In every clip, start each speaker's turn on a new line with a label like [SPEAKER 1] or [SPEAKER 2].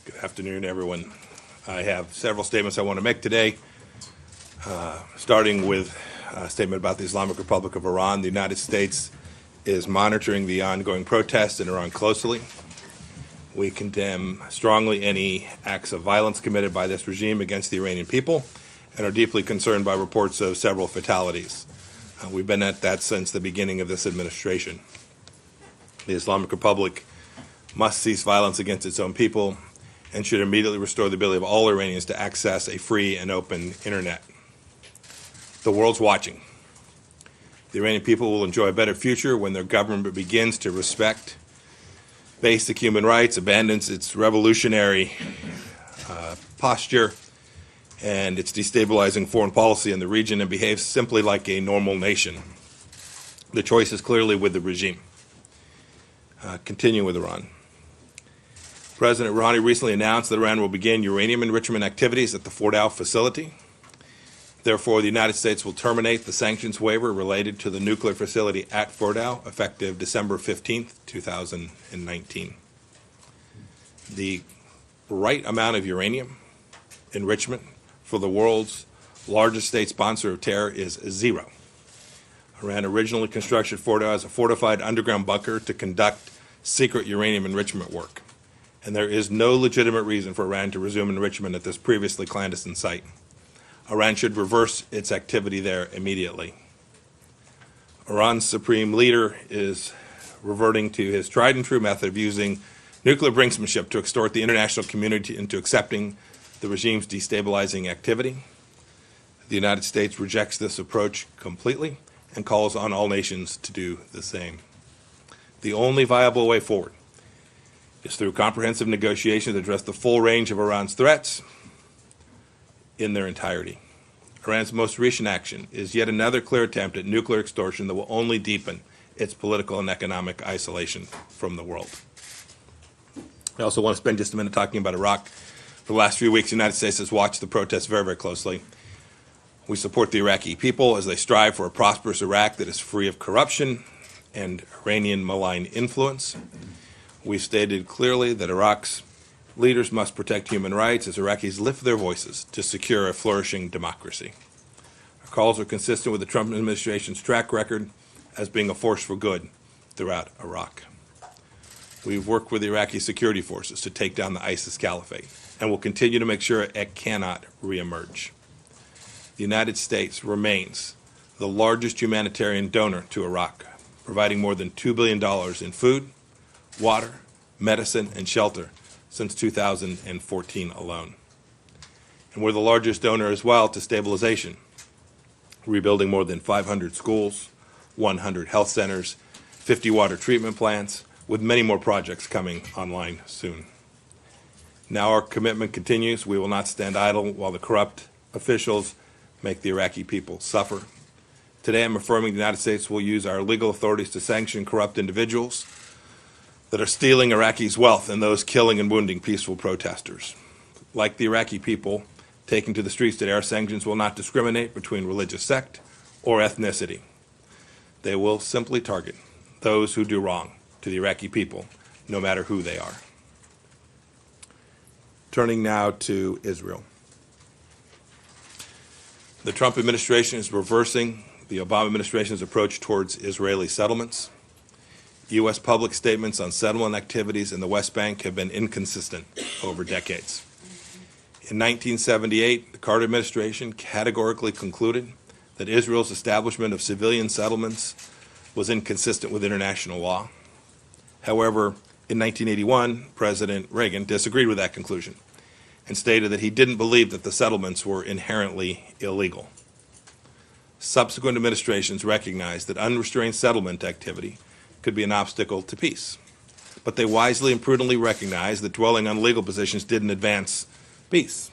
[SPEAKER 1] Good afternoon, everyone. I have several statements I want to make today, starting with a statement about the Islamic Republic of Iran. The United States is monitoring the ongoing protests in Iran closely. We condemn strongly any acts of violence committed by this regime against the Iranian people and are deeply concerned by reports of several fatalities. We've been at that since the beginning of this administration. The Islamic Republic must cease violence against its own people and should immediately restore the ability of all Iranians to access a free and open internet. The world's watching. The Iranian people will enjoy a better future when their government begins to respect basic human rights, abandons its revolutionary posture and its destabilizing foreign policy in the region, and behaves simply like a normal nation. The choice is clearly with the regime. Continue with Iran. President Rouhani recently announced that Iran will begin uranium enrichment activities at the Fordow facility. Therefore, the United States will terminate the sanctions waiver related to the nuclear facility at Fordow, effective December 15, 2019. The right amount of uranium enrichment for the world's largest state sponsor of terror is zero. Iran originally constructed Fordow as a fortified underground bunker to conduct secret uranium enrichment work, and there is no legitimate reason for Iran to resume enrichment at this previously clandestine site. Iran should reverse its activity there immediately. Iran's supreme leader is reverting to his tried and true method of using nuclear brinksmanship to extort the international community into accepting the regime's destabilizing activity. The United States rejects this approach completely and calls on all nations to do the same. The only viable way forward is through comprehensive negotiations that address the full range of Iran's threats in their entirety. Iran's most recent action is yet another clear attempt at nuclear extortion that will only deepen its political and economic isolation from the world. I also want to spend just a minute talking about Iraq. For the last few weeks, the United States has watched the protests very, very closely. We support the Iraqi people as they strive for a prosperous Iraq that is free of corruption and Iranian malign influence. We've stated clearly that Iraq's leaders must protect human rights as Iraqis lift their voices to secure a flourishing democracy. Our calls are consistent with the Trump administration's track record as being a force for good throughout Iraq. We've worked with the Iraqi security forces to take down the ISIS caliphate and will continue to make sure it cannot reemerge. The United States remains the largest humanitarian donor to Iraq, providing more than $2 billion in food, water, medicine, and shelter since 2014 alone. And we're the largest donor as well to stabilization, rebuilding more than 500 schools, 100 health centers, 50 water treatment plants, with many more projects coming online soon. Now our commitment continues. We will not stand idle while the corrupt officials make the Iraqi people suffer. Today I'm affirming the United States will use our legal authorities to sanction corrupt individuals that are stealing Iraqis' wealth and those killing and wounding peaceful protesters. Like the Iraqi people taking to the streets today, our sanctions will not discriminate between religious sect or ethnicity. They will simply target those who do wrong to the Iraqi people, no matter who they are. Turning now to Israel. The Trump administration is reversing the Obama administration's approach towards Israeli settlements. U.S. public statements on settlement activities in the West Bank have been inconsistent over decades. In 1978, the Carter administration categorically concluded that Israel's establishment of civilian settlements was inconsistent with international law. However, in 1981, President Reagan disagreed with that conclusion and stated that he didn't believe that the settlements were inherently illegal. Subsequent administrations recognized that unrestrained settlement activity could be an obstacle to peace, but they wisely and prudently recognized that dwelling on legal positions didn't advance peace.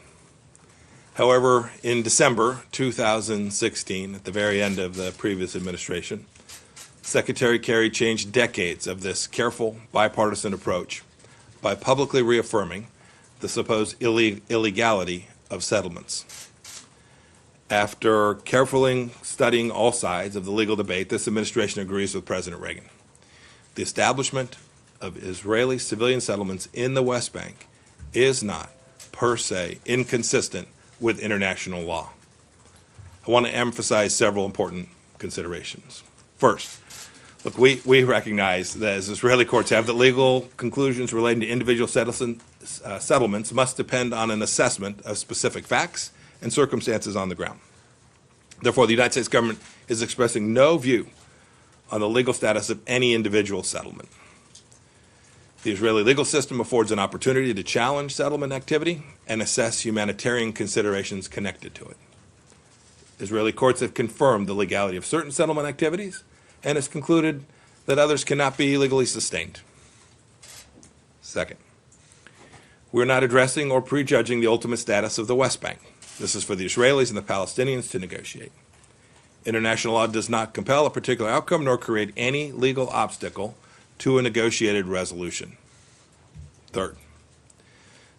[SPEAKER 1] However, in December 2016, at the very end of the previous administration, Secretary Kerry changed decades of this careful bipartisan approach by publicly reaffirming the supposed illegality of settlements. After carefully studying all sides of the legal debate, this administration agrees with President Reagan. The establishment of Israeli civilian settlements in the West Bank is not, per se, inconsistent with international law. I want to emphasize several important considerations. First, look, we recognize that as Israeli courts have, that legal conclusions relating to individual settlements must depend on an assessment of specific facts and circumstances on the ground. Therefore, the United States government is expressing no view on the legal status of any individual settlement. The Israeli legal system affords an opportunity to challenge settlement activity and assess humanitarian considerations connected to it. Israeli courts have confirmed the legality of certain settlement activities and has concluded that others cannot be legally sustained. Second, we're not addressing or prejudging the ultimate status of the West Bank. This is for the Israelis and the Palestinians to negotiate. International law does not compel a particular outcome nor create any legal obstacle to a negotiated resolution. Third,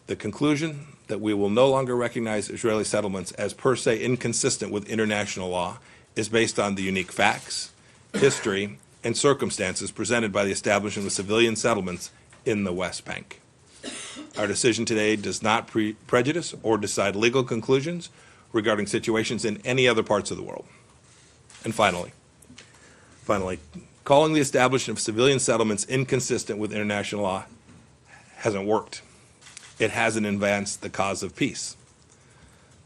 [SPEAKER 1] the conclusion that we will no longer recognize Israeli settlements as per se inconsistent with international law is based on the unique facts, history, and circumstances presented by the establishment of civilian settlements in the West Bank. Our decision today does not prejudice or decide legal conclusions regarding situations in any other parts of the world. And finally, calling the establishment of civilian settlements inconsistent with international law hasn't worked. It hasn't advanced the cause of peace.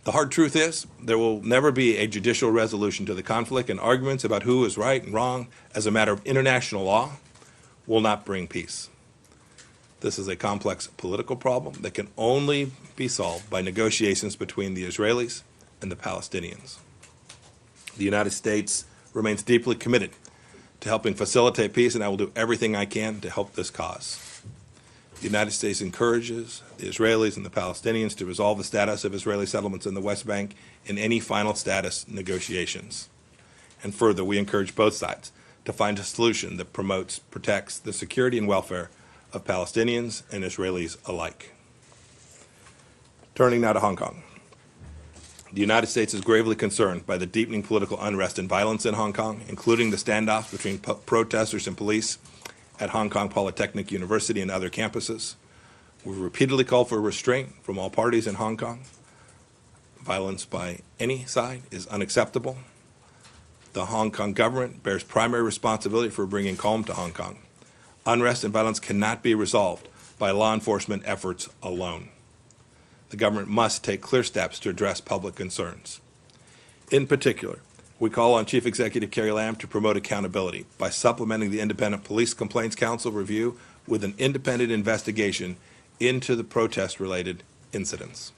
[SPEAKER 1] The hard truth is, there will never be a judicial resolution to the conflict, and arguments about who is right and wrong as a matter of international law will not bring peace. This is a complex political problem that can only be solved by negotiations between the Israelis and the Palestinians. The United States remains deeply committed to helping facilitate peace, and I will do everything I can to help this cause. The United States encourages the Israelis and the Palestinians to resolve the status of Israeli settlements in the West Bank in any final status negotiations. And further, we encourage both sides to find a solution that protects the security and welfare of Palestinians and Israelis alike. Turning now to Hong Kong. The United States is gravely concerned by the deepening political unrest and violence in Hong Kong, including the standoffs between protesters and police at Hong Kong Polytechnic University and other campuses. We've repeatedly called for restraint from all parties in Hong Kong. Violence by any side is unacceptable. The Hong Kong government bears primary responsibility for bringing calm to Hong Kong. Unrest and violence cannot be resolved by law enforcement efforts alone. The government must take clear steps to address public concerns. In particular, we call on Chief Executive Carrie Lam to promote accountability by supplementing the Independent Police Complaints Council review with an independent investigation into the protest-related incidents.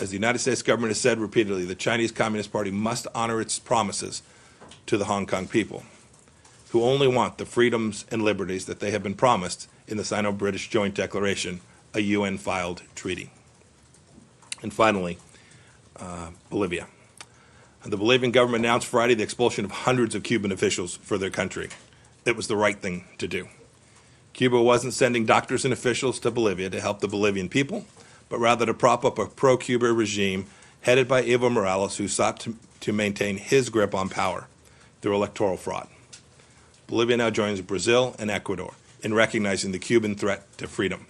[SPEAKER 1] As the United States government has said repeatedly, the Chinese Communist Party must honor its promises to the Hong Kong people, who only want the freedoms and liberties that they have been promised in the Sino-British Joint Declaration, a UN-filed treaty. And finally, Bolivia. The Bolivian government announced Friday the expulsion of hundreds of Cuban officials for their country. It was the right thing to do. Cuba wasn't sending doctors and officials to Bolivia to help the Bolivian people, but rather to prop up a pro-Cuba regime headed by Evo Morales, who sought to maintain his grip on power through electoral fraud. Bolivia now joins Brazil and Ecuador in recognizing the Cuban threat to freedom.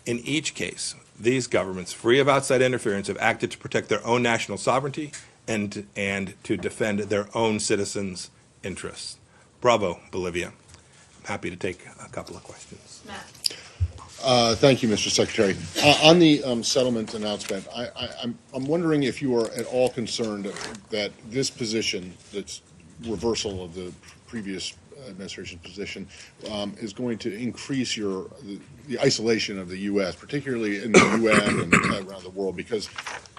[SPEAKER 1] In each case, these governments, free of outside interference, have acted to protect their own national sovereignty and to defend their own citizens' interests. Bravo, Bolivia. I'm happy to take a couple of questions.
[SPEAKER 2] Matt. Thank you, Mr. Secretary. On the settlement announcement, I'm wondering if you are at all concerned that this position, that's reversal of the previous administration's position, is going to increase the isolation of the U.S., particularly in the UN and around the world, because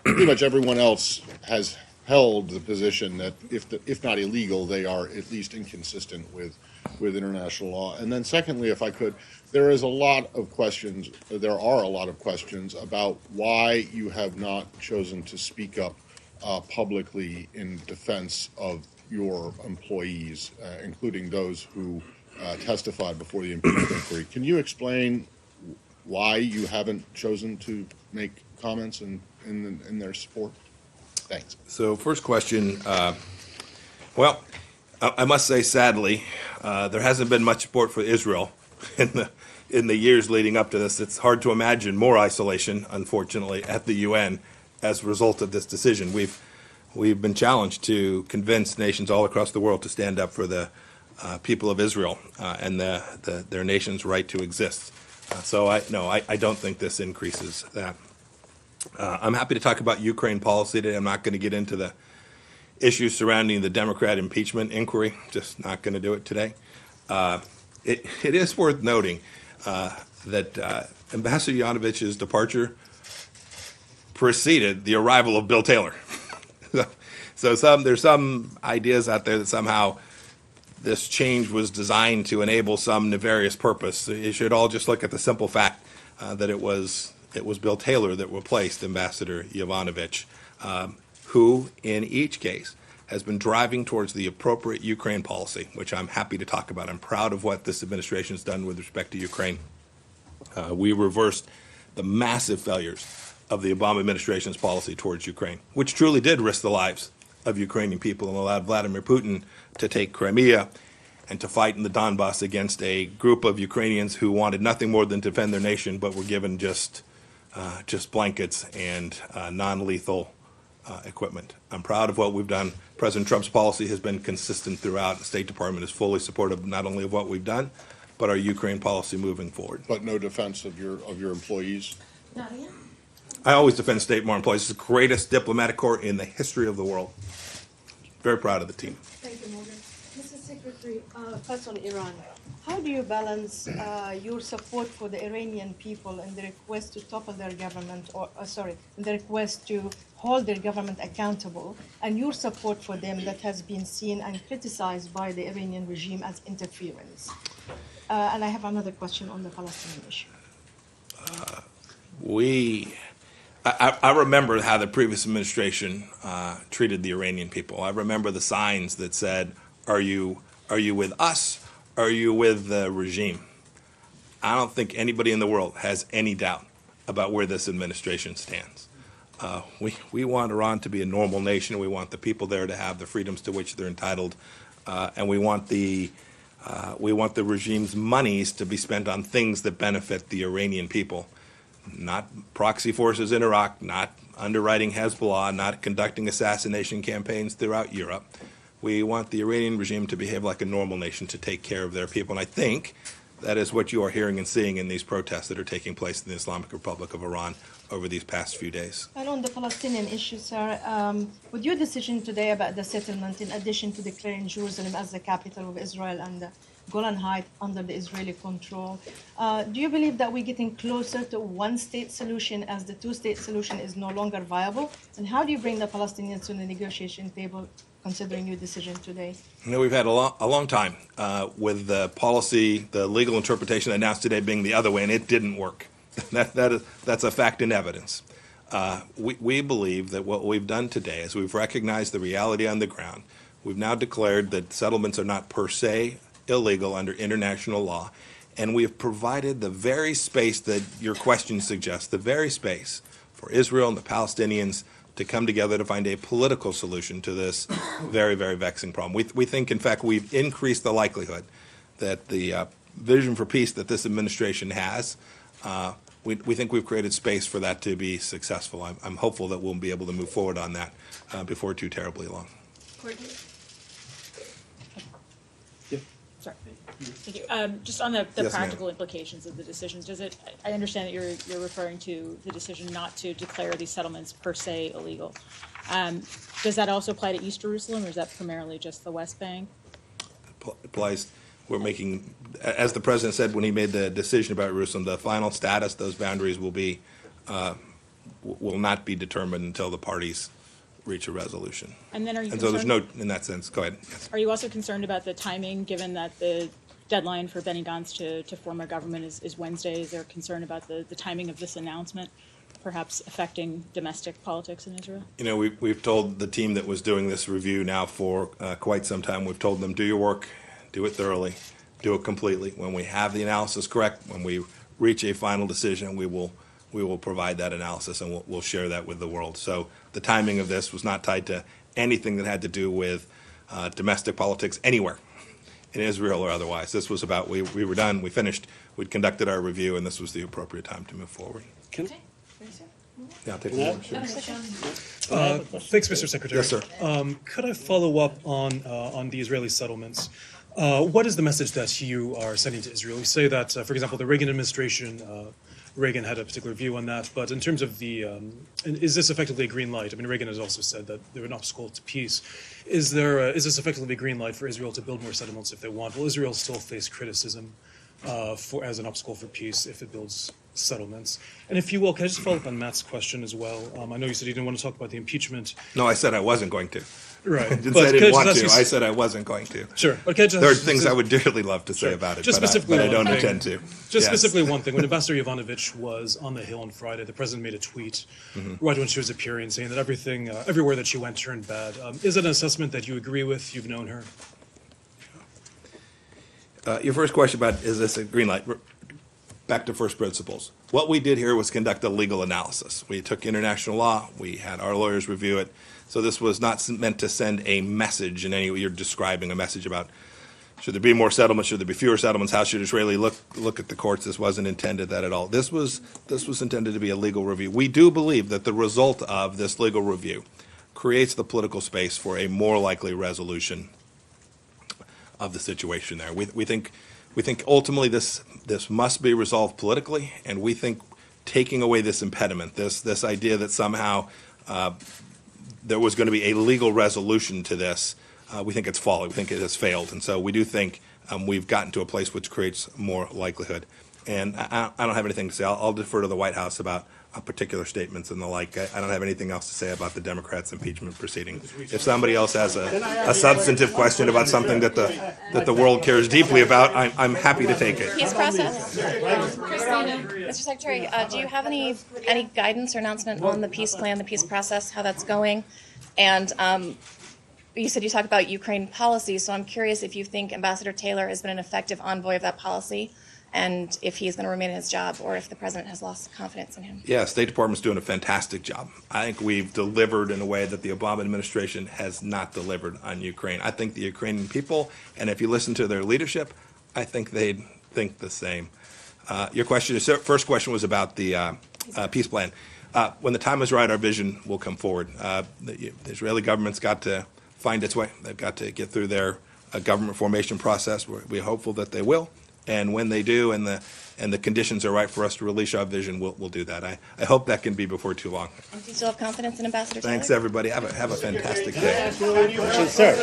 [SPEAKER 2] pretty much everyone else has held the position that if not illegal, they are at least inconsistent with international law. And then secondly, if I could, there are a lot of questions about why you have not chosen to speak up publicly in defense of your employees, including those who testified before the impeachment inquiry. Can you explain why you haven't chosen to make comments in their support? Thanks.
[SPEAKER 1] So first question, I must say sadly, there hasn't been much support for Israel in in the years leading up to this, it's hard to imagine more isolation, unfortunately, at the UN as a result of this decision. We've been challenged to convince nations all across the world to stand up for the people of Israel and their nation's right to exist. So I don't think this increases that. I'm happy to talk about Ukraine policy today. I'm not going to get into the issues surrounding the Democrat impeachment inquiry. Just not going to do it today. It is worth noting that Ambassador Yovanovitch's departure preceded the arrival of Bill Taylor. So there's some ideas out there that somehow this change was designed to enable some nefarious purpose. You should all just look at the simple fact that it was Bill Taylor that replaced Ambassador Yovanovitch, who in each case has been driving towards the appropriate Ukraine policy, which I'm happy to talk about. I'm proud of what this administration has done with respect to Ukraine. We reversed the massive failures of the Obama administration's policy towards Ukraine, which truly did risk the lives of Ukrainian people and allowed Vladimir Putin to take Crimea and to fight in the Donbass against a group of Ukrainians who wanted nothing more than to defend their nation, but were given just blankets and non-lethal equipment. I'm proud of what we've done. President Trump's policy has been consistent throughout. The State Department is fully supportive not only of what we've done, but our Ukraine policy moving forward.
[SPEAKER 2] But no defense of your employees?
[SPEAKER 3] Nadia?
[SPEAKER 1] I always defend State Mar employees. It's the greatest diplomatic corps in the history of the world. Very proud of the team.
[SPEAKER 3] Thank you, Morgan. Mrs. Secretary,
[SPEAKER 4] First on Iran, how do you balance your support for the Iranian people and the request to topple their government, the request to hold their government accountable, and your support for them that has been seen and criticized by the Iranian regime as interference? And I have another question on the Palestinian issue.
[SPEAKER 1] I remember how the previous administration treated the Iranian people. I remember the signs that said, are you with us? Are you with the regime? I don't think anybody in the world has any doubt about where this administration stands. We want Iran to be a normal nation. We want the people there to have the freedoms to which they're entitled, and we want the regime's monies to be spent on things that benefit the Iranian people, not proxy forces in Iraq, not underwriting Hezbollah, not conducting assassination campaigns throughout Europe. We want the Iranian regime to behave like a normal nation, to take care of their people. And I think that is what you are hearing and seeing in these protests that are taking place in the Islamic Republic of Iran over these past few days.
[SPEAKER 4] And on the Palestinian issue, sir, with your decision today about the settlement, in addition to declaring Jerusalem as the capital of Israel and the Golan Heights under the Israeli control, do you believe that we're getting closer to a one-state solution as the two-state solution is no longer viable? And how do you bring the Palestinians to the negotiation table, considering your decision today?
[SPEAKER 1] You know, we've had a long time with the policy, the legal interpretation announced today being the other way, and it didn't work. That's a fact in evidence. We believe that what we've done today is we've recognized the reality on the ground. We've now declared that settlements are not per se illegal under international law, and we have provided the very space that your question suggests, the very space for Israel and the Palestinians to come together to find a political solution to this very, very vexing problem. We think, in fact, we've increased the likelihood that the vision for peace that this administration has, we think we've created space for that to be successful. I'm hopeful that we'll be able to move forward on that before too terribly long.
[SPEAKER 3] Courtney?
[SPEAKER 5] Sorry. Thank you. Just on the
[SPEAKER 1] Yes,
[SPEAKER 5] practical implications of the decisions, I understand that you're referring to the decision not to declare these settlements per se illegal. Does that also apply to East Jerusalem, or is that primarily just the West Bank?
[SPEAKER 1] Applies. We're making, as the president said when he made the decision about Jerusalem, the final status, those boundaries will not be determined until the parties reach a resolution.
[SPEAKER 5] And then are you
[SPEAKER 1] And so there's
[SPEAKER 5] concerned-
[SPEAKER 1] no, in that sense, go ahead. Yes.
[SPEAKER 5] Are you also concerned about the timing, given that the deadline for Benny Gantz to form a government is Wednesday? Is there concern about the timing of this announcement perhaps affecting domestic politics in Israel?
[SPEAKER 1] You know, we've told the team that was doing this review now for quite some time, we've told them, do your work, do it thoroughly, do it completely. When we have the analysis correct, when we reach a final decision, we will provide that analysis, and we'll share that with the world. So the timing of this was not tied to anything that had to do with domestic politics anywhere in Israel or otherwise. This was about, we were done, we finished, we'd conducted our review, and this was the appropriate time to move forward.
[SPEAKER 6] Can,
[SPEAKER 1] Yeah, I'll take one.
[SPEAKER 6] thanks, Mr. Secretary.
[SPEAKER 1] Yes, sir.
[SPEAKER 6] Could I follow up on the Israeli settlements? What is the message that you are sending to Israel? You say that, for example, the Reagan administration, Reagan had a particular view on that, but in terms of is this effectively a green light? I mean, Reagan has also said that they're an obstacle to peace. Is this effectively a green light for Israel to build more settlements if they want? Will Israel still face criticism as an obstacle for peace if it builds settlements? And if you will, can I just follow up on Matt's question as well? I know you said you didn't want to talk about the impeachment.
[SPEAKER 1] No, I said I wasn't going to.
[SPEAKER 6] Right.
[SPEAKER 1] I didn't
[SPEAKER 6] But
[SPEAKER 1] say I
[SPEAKER 6] could
[SPEAKER 1] didn't
[SPEAKER 6] just
[SPEAKER 1] want
[SPEAKER 6] ask
[SPEAKER 1] to.
[SPEAKER 6] you-
[SPEAKER 1] I said I wasn't going to.
[SPEAKER 6] Sure. But can I just,
[SPEAKER 1] There are things I would dearly love to say
[SPEAKER 6] Sure.
[SPEAKER 1] about it,
[SPEAKER 6] Just
[SPEAKER 1] but
[SPEAKER 6] specifically
[SPEAKER 1] I
[SPEAKER 6] one
[SPEAKER 1] don't
[SPEAKER 6] thing.
[SPEAKER 1] intend to.
[SPEAKER 6] Just
[SPEAKER 1] Yes.
[SPEAKER 6] specifically one thing. When Ambassador Yovanovitch was on the Hill on Friday, the president made a tweet right when she was appearing saying that everything, everywhere that she went turned bad. Is it an assessment that you agree with? You've known her.
[SPEAKER 1] Your first question about, is this a green light? Back to first principles. What we did here was conduct a legal analysis. We took international law, we had our lawyers review it. So this was not meant to send a message in any way. You're describing a message about, should there be more settlements, should there be fewer settlements, how should Israeli look at the courts? This wasn't intended that at all. This was intended to be a legal review. We do believe that the result of this legal review creates the political space for a more likely resolution of the situation there. We think ultimately this must be resolved politically, and we think taking away this impediment, this idea that somehow there was going to be a legal resolution to this, we think it's folly. We think it has failed, and so we do think we've gotten to a place which creates more likelihood. And I don't have anything to say. I'll defer to the White House about particular statements and the like. I don't have anything else to say about the Democrats' impeachment proceeding. If somebody else has a substantive question about something that the world cares deeply about, I'm happy to take it.
[SPEAKER 7] Peace process. Christina, Mr. Secretary, do you have any guidance or announcement on the peace plan, the peace process, how that's going? And you said you talked about Ukraine policy, so I'm curious if you think Ambassador Taylor has been an effective envoy of that policy, and if he's going to remain in his job, or if the president has lost confidence in him.
[SPEAKER 1] Yeah, State Department's doing a fantastic job. I think we've delivered in a way that the Obama administration has not delivered on Ukraine. I think the Ukrainian people, and if you listen to their leadership, I think they'd think the same. Your first question was about the peace plan. When the time is right, our vision will come forward. The Israeli government's got to find its way. They've got to get through their government formation process. We're hopeful that they will. And when they do, and the conditions are right for us to release our vision, we'll do that. I hope that can be before too long.
[SPEAKER 7] And do you still have confidence in Ambassador Taylor?
[SPEAKER 1] Thanks, everybody. Have a fantastic day.
[SPEAKER 2] Sir.